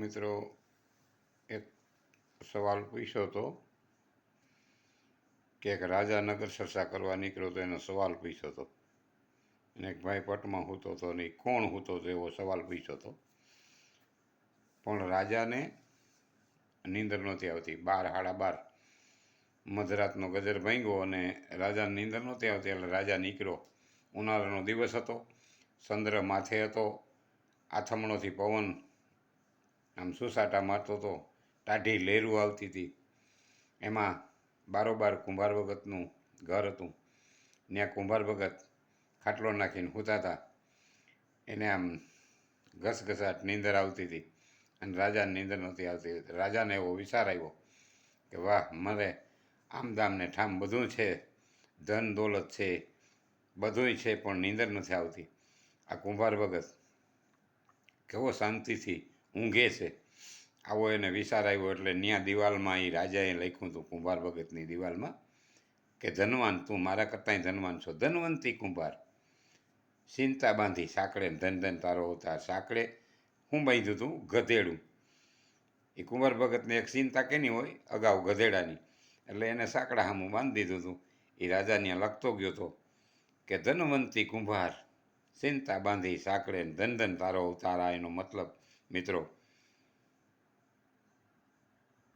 મિત્રો એક સવાલ પૂછ્યો હતો કે એક રાજા નગર ચર્ચા કરવા નીકળ્યો તો એનો સવાલ પૂછ્યો હતો અને એક ભાઈ પટમાં સૂતો હતો ને કોણ સૂતો હતો એવો સવાલ પૂછ્યો હતો. પણ રાજાને નીંદર નહોતી આવતી. 12 સાડા 12 મધરાતનો ગજર ભાંગ્યો અને રાજાને નીંદર નહોતી આવતી એટલે રાજા નીકળ્યો. ઉનાળાનો દિવસ હતો, ચંદ્ર માથે હતો, આથમણોથી પવન આમ સુસાટા મારતો હતો, ટાઢી લહેરું આવતી હતી. એમાં બારોબાર કુંભાર ભગતનું ઘર હતું. ત્યાં કુંભાર ભગત ખાટલો નાખીને સૂતા હતા. એને આમ ઘસઘસાટ નીંદર આવતી હતી અને રાજાને નીંદર નહોતી આવતી. રાજાને એવો વિચાર આવ્યો કે વાહ, મારે આમદામ ને ઠામ બધું છે, ધન દોલત છે, બધુંય છે, પણ નીંદર નથી આવતી. આ કુંભાર ભગત કેવો શાંતિથી ઊંઘે છે, આવો એને વિચાર આવ્યો. એટલે ત્યાં દિવાલમાં એ રાજાએ લખ્યું હતું, કુંભાર ભગતની દિવાલમાં, કે ધનવાન તું મારા કરતાંય ધનવાન છો, ધનવંતી કુંભાર, ચિંતા બાંધી સાંકળે ધન ધન તારો અવતાર. સાંકળે હું બાંધ્યું હતું? ગધેડું. એ કુંભાર ભગતને એક ચિંતા કેની હોય અગાઉ, ગધેડાની, એટલે એને સાંકડા સામું બાંધી દીધું હતું. એ રાજા ત્યાં લખતો ગયો હતો કે ધનવંતી કુંભાર, ચિંતા બાંધી સાંકળે ધન ધન તારો અવતાર. આ એનો મતલબ મિત્રો.